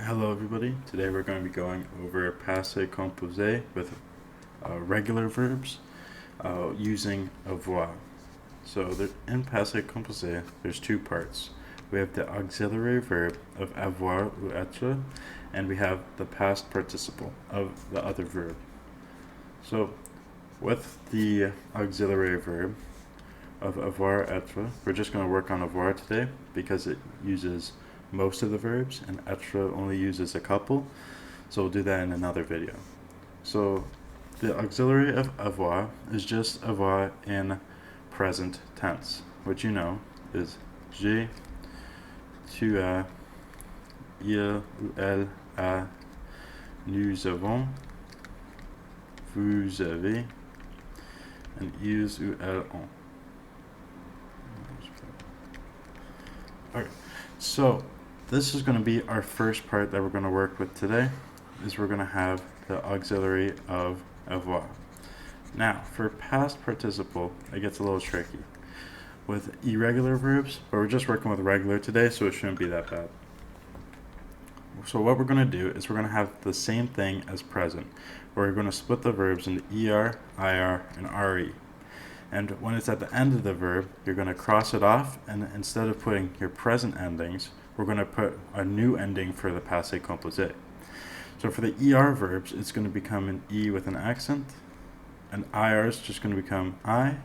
Alright, hello everybody. Today we're going to be going over Passe composé with regular verbs using AVOIR. So in Passe composé, there's two parts. We have the auxiliary verb of avoir ou être, and we have the past participle of the other verb. So with the auxiliary verb of avoir être, we're just going to work on avoir today because it uses most of the verbs and être only uses a couple, so we'll do that in another video. So the auxiliary of avoir is just avoir in present tense, which you know is j'ai, tu as, il ou elle a, nous avons, vous avez, and ils ou elles ont. Okay, so this is going to be our first part that we're going to work with today, is we're going to have the auxiliary of avoir. Now, for past participle, it gets a little tricky with irregular verbs, but we're just working with regular today, so it shouldn't be that bad. So what we're going to do is we're going to have the same thing as present, where we're going to split the verbs into ER, IR, and RE. And when it's at the end of the verb, you're going to cross it off, and instead of putting your present endings, we're going to put a new ending for the passé composé. So for the ER verbs, it's going to become an E with an accent, and IR is just going to become I,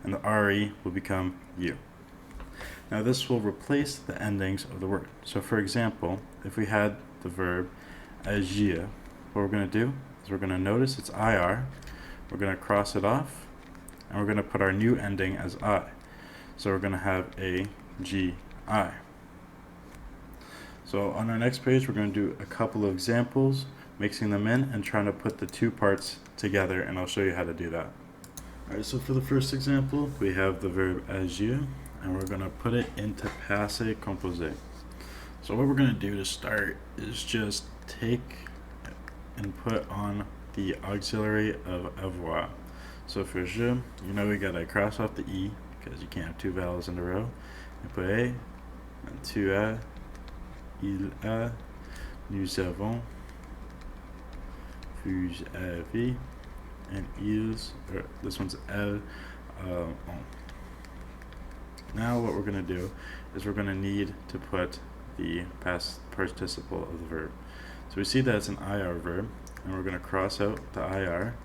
and the RE will become U. Now this will replace the endings of the word. So for example, if we had the verb agir, what we're going to do is we're going to notice it's IR, we're going to cross it off, and we're going to put our new ending as I. So we're going to have AGI. So on our next page, we're going to do a couple of examples, mixing them in and trying to put the two parts together, and I'll show you how to do that. Alright, so for the first example, we have the verb agir, and we're going to put it into passé composé. So what we're going to do to start is just take and put on the auxiliary of avoir. So for je, you know we got to cross off the E, because you can't have two vowels in a row. And put a, and tu as, il a, nous avons, vous avez, and ils, or this one's elles, ont. Now what we're going to do is we're going to need to put the past participle of the verb. So we see that it's an IR verb, and we're going to cross out the IR,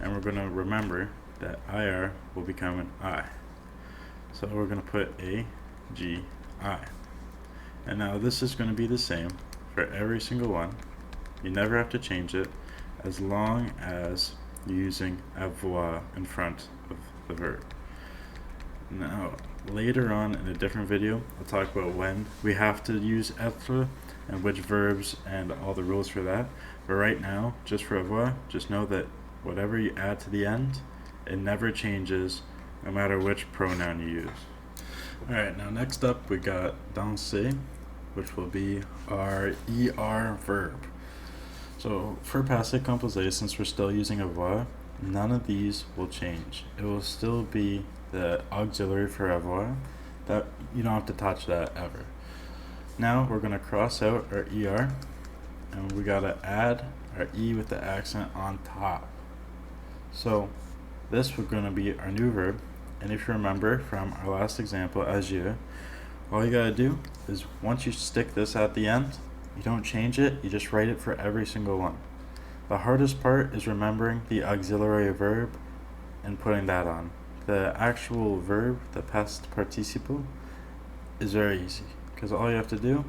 and we're going to remember that IR will become an I. So we're going to put A, G, I. And now this is going to be the same for every single one. You never have to change it as long as you're using avoir in front of the verb. Now, later on in a different video, I'll talk about when we have to use être and which verbs and all the rules for that. But right now, just for avoir, just know that whatever you add to the end, it never changes no matter which pronoun you use. Alright, now next up we got danser, which will be our ER verb. So for passé composé, since we're still using avoir, none of these will change. It will still be the auxiliary for avoir. That you don't have to touch that ever. Now we're going to cross out our ER, and we got to add our E with the accent on top. So this is going to be our new verb, and if you remember from our last example, agir, all you gotta do is once you stick this at the end, you don't change it, you just write it for every single one. The hardest part is remembering the auxiliary verb and putting that on. The actual verb, the past participle, is very easy, because all you have to do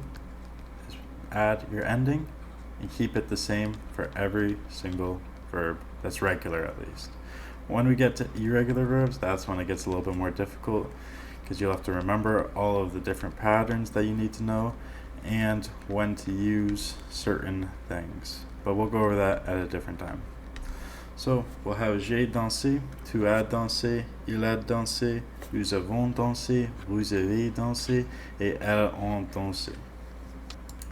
is add your ending and keep it the same for every single verb that's regular, at least. When we get to irregular verbs, that's when it gets a little bit more difficult, because you'll have to remember all of the different patterns that you need to know and when to use certain things. But we'll go over that at a different time. So we'll have j'ai dansé, tu as dansé, il a dansé, nous avons dansé, vous avez dansé, et elles ont dansé.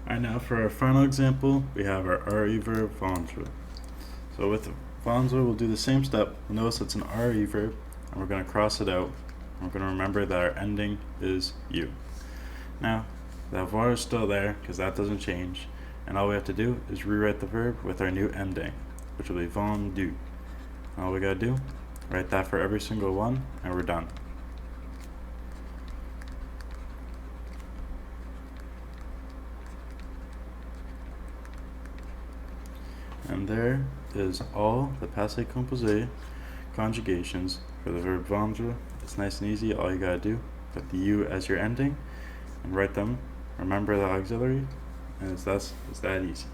Alright, now for our final example, we have our RE verb vendre. So with vendre, we'll do the same step. Notice it's an RE verb, and we're going to cross it out. We're going to remember that our ending is U. Now, the avoir is still there, because that doesn't change. And all we have to do is rewrite the verb with our new ending, which will be vendu. All we gotta do, write that for every single one, and we're done. And there is all the passé composé conjugations for the verb vendre. It's nice and easy. All you gotta do, put the U as your ending and write them. Remember the auxiliary, and it's that easy.